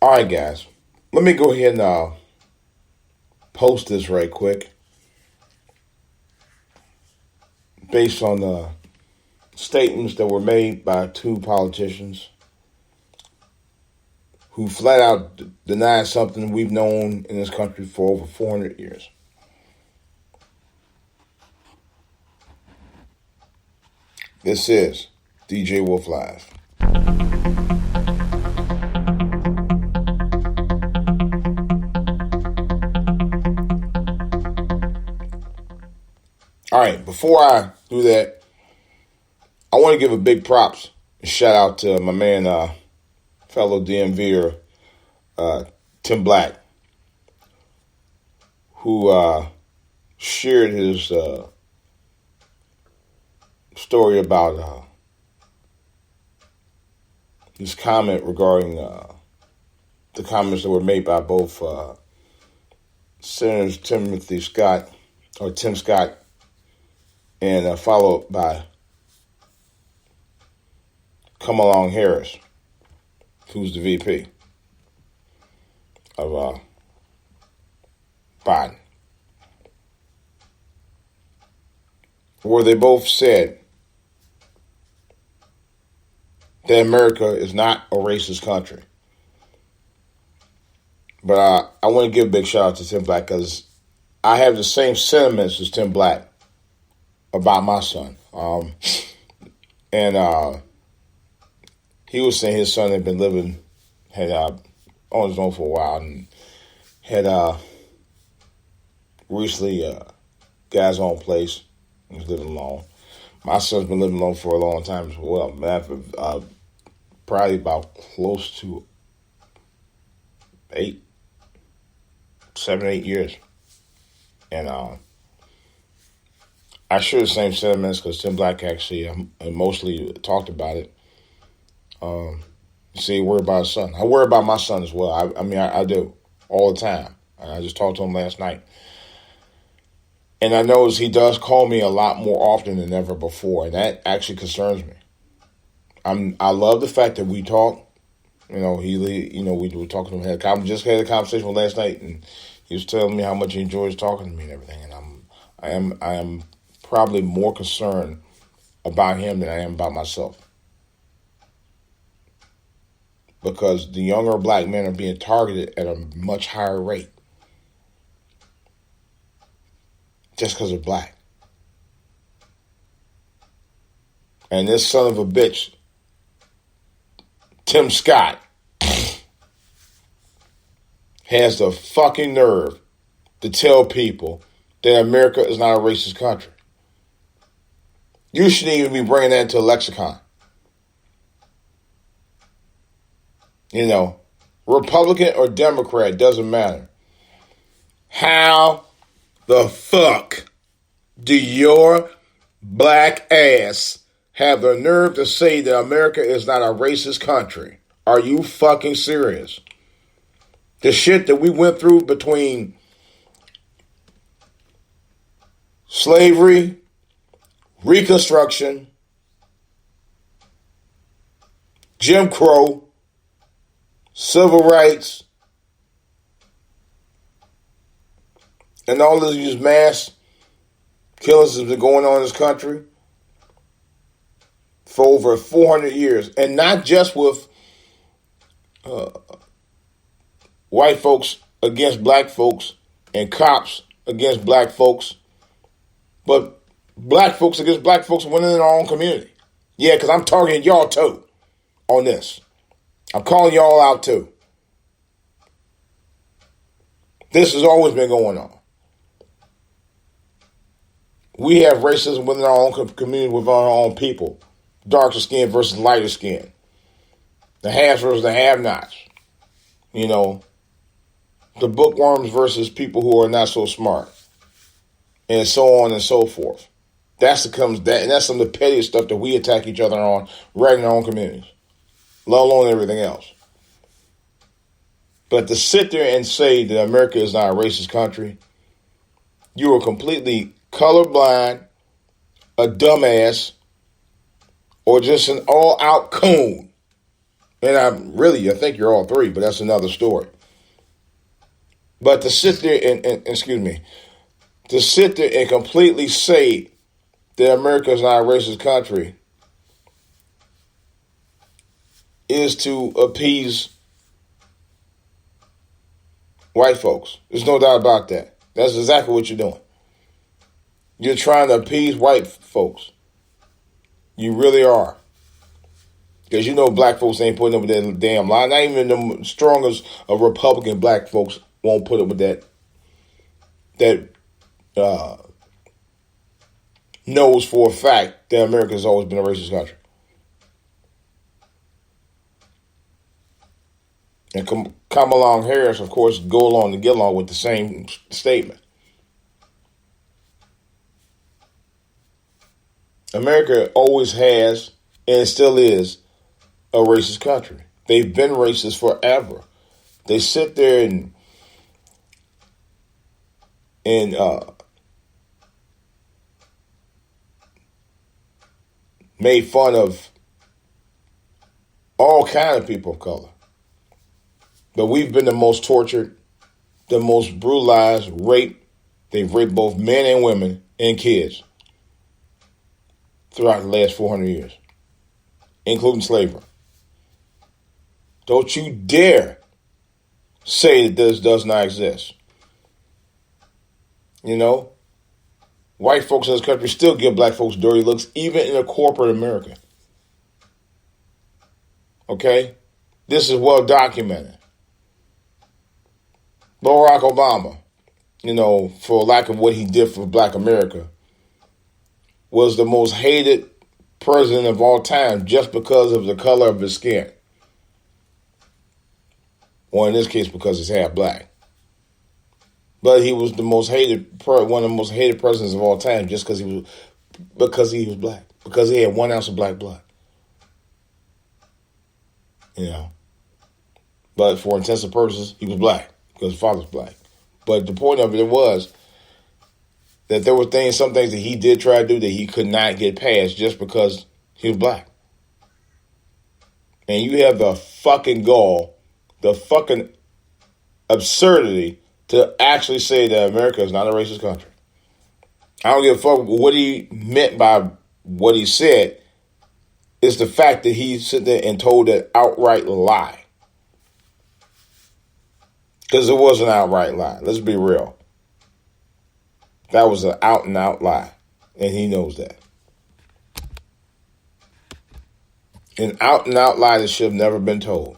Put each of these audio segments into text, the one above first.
All right, guys. Let me go ahead and post this right quick based on the statements that were made by two politicians who flat out denied something we've known in this country for over 400 years. This is DJ Wolf Live. All right, before I do that, I want to give a big props and shout out to my man, fellow DMVer, Tim Black, who shared his story about his comment regarding the comments that were made by both Senators Tim Scott, and followed by Kamala Harris, who's the VP of Biden, where they both said that America is not a racist country. But I want to give a big shout out to Tim Black because I have the same sentiments as Tim Black about my son. And he was saying his son had been had on his own for a while and had recently got his own place and was living alone. My son's been living alone for a long time as well. Probably about close to 7, 8 years. And I share the same sentiments because Tim Black actually mostly talked about it. See, worry about his son. I worry about my son as well. I do all the time. I just talked to him last night. And I notice he does call me a lot more often than ever before, and that actually concerns me. I love the fact that we talk. We were talking to him. Just had a conversation with last night, and he was telling me how much he enjoys talking to me and everything. And I am probably more concerned about him than I am about myself, because the younger black men are being targeted at a much higher rate just because they're black. And this son of a bitch, Tim Scott, has the fucking nerve to tell people that America is not a racist country. You shouldn't even be bringing that into a lexicon. Republican or Democrat, doesn't matter. How the fuck do your black ass have the nerve to say that America is not a racist country? Are you fucking serious? The shit that we went through between slavery, Reconstruction, Jim Crow, civil rights, and all of these mass killings have been going on in this country for over 400 years. And not just with white folks against black folks and cops against black folks, but black folks against black folks within our own community. Yeah, because I'm targeting y'all too on this. I'm calling y'all out too. This has always been going on. We have racism within our own community, with our own people. Darker skin versus lighter skin. The haves versus the have-nots. The bookworms versus people who are not so smart. And so on and so forth. That's some of the pettiest stuff that we attack each other on right in our own communities, let alone everything else. But to sit there and say that America is not a racist country, you are completely colorblind, a dumbass, or just an all-out coon. And I think you're all three, but that's another story. But to sit there and excuse me, to sit there and completely say that America is not a racist country is to appease white folks. There's no doubt about that. That's exactly what you're doing. You're trying to appease white folks. You really are. Because you know black folks ain't putting up with that damn lie. Not even the strongest of Republican black folks won't put up with that knows for a fact that America has always been a racist country. And Kamala Harris, of course, go along to get along with the same statement. America always has, and still is, a racist country. They've been racist forever. They sit there and made fun of all kinds of people of color. But we've been the most tortured, the most brutalized, raped. They've raped both men and women and kids throughout the last 400 years, including slavery. Don't you dare say that this does not exist. You know, white folks in this country still give black folks dirty looks, even in a corporate America. Okay? This is well documented. Barack Obama, you know, for lack of what he did for black America, was the most hated president of all time just because of the color of his skin. Or in this case, because he's half black. But he was the most hated, one of the most hated presidents of all time just because he was black. Because he had 1 ounce of black blood. You know. But for intensive purposes, he was black because his father was black. But the point of it was that there were some things that he did try to do that he could not get past just because he was black. And you have the fucking gall, the fucking absurdity to actually say that America is not a racist country. I don't give a fuck what he meant by what he said. It's the fact that he sit there and told an outright lie. Because it was an outright lie. Let's be real. That was an out and out lie. And he knows that. An out and out lie that should have never been told.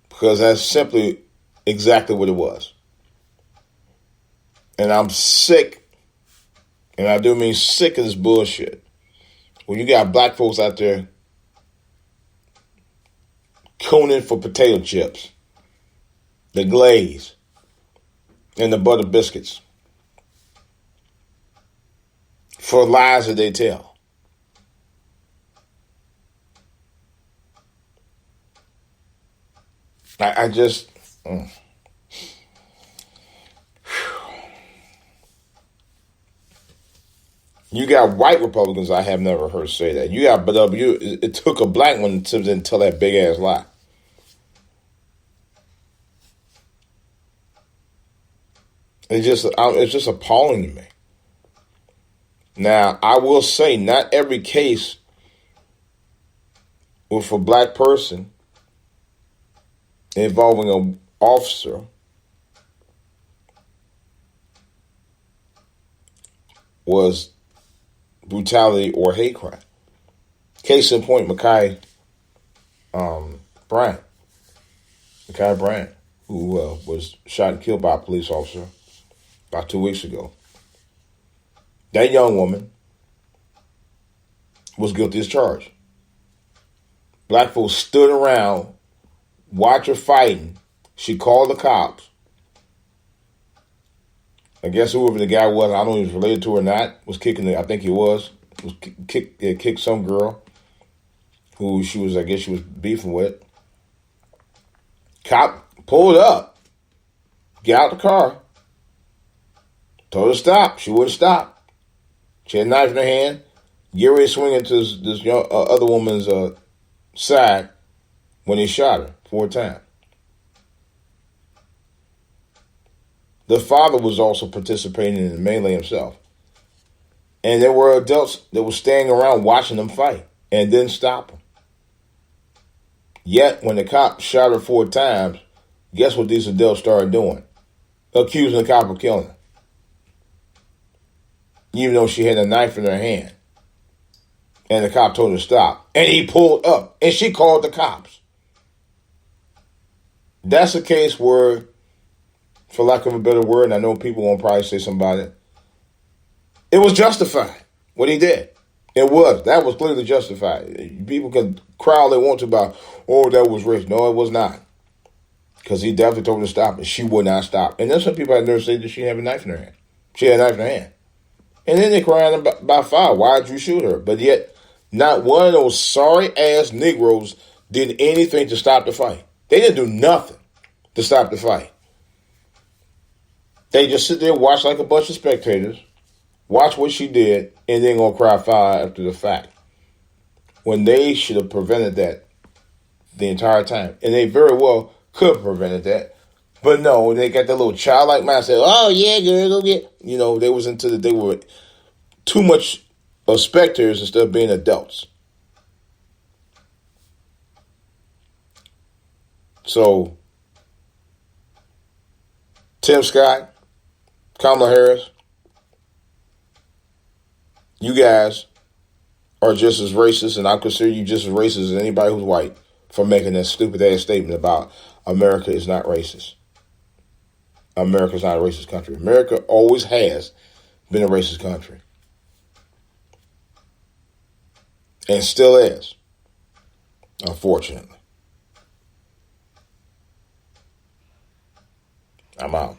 Because that's simply exactly what it was. And I'm sick, and I do mean sick of this bullshit. When you got black folks out there cooning for potato chips, the glaze, and the butter biscuits for lies that they tell. I just... You got white Republicans I have never heard say that. You got, but it took a black one to then tell that big ass lie. It's just appalling to me. Now, I will say, not every case with a black person involving an officer was brutality or hate crime. Case in point, Ma'Khia Bryant. Ma'Khia Bryant, who was shot and killed by a police officer about 2 weeks ago. That young woman was guilty as charged. Black folks stood around, watched her fighting. She called the cops. I guess whoever the guy was, I don't know if he was related to her or not, was kicking I think he was kicked some girl who she was beefing with. Cop pulled up, get out the car, told her to stop. She wouldn't stop. She had a knife in her hand, get ready to swing into this young, other woman's side when he shot her 4 times. The father was also participating in the melee himself. And there were adults that were standing around watching them fight and didn't stop them. Yet, when the cop shot her 4 times, guess what these adults started doing? Accusing the cop of killing her. Even though she had a knife in her hand. And the cop told her to stop. And he pulled up. And she called the cops. That's a case where, for lack of a better word, and I know people won't probably say something about it, it was justified, what he did. It was. That was clearly justified. People can cry all they want to about, oh, that was racist. No, it was not. Because he definitely told her to stop, and she would not stop. And then some people had never said that she had a knife in her hand. She had a knife in her hand. And then they crying about fire. Why did you shoot her? But yet, not one of those sorry-ass Negroes did anything to stop the fight. They didn't do nothing to stop the fight. They just sit there and watch like a bunch of spectators, watch what she did, and then gonna cry foul after the fact. When they should have prevented that the entire time. And they very well could have prevented that. But no, they got that little childlike mindset. Oh yeah, girl, go get. You know, they were too much of spectators instead of being adults. So, Tim Scott, Kamala Harris, you guys are just as racist, and I consider you just as racist as anybody who's white for making that stupid ass statement about America is not racist. America is not a racist country. America always has been a racist country. And still is, unfortunately. I'm out.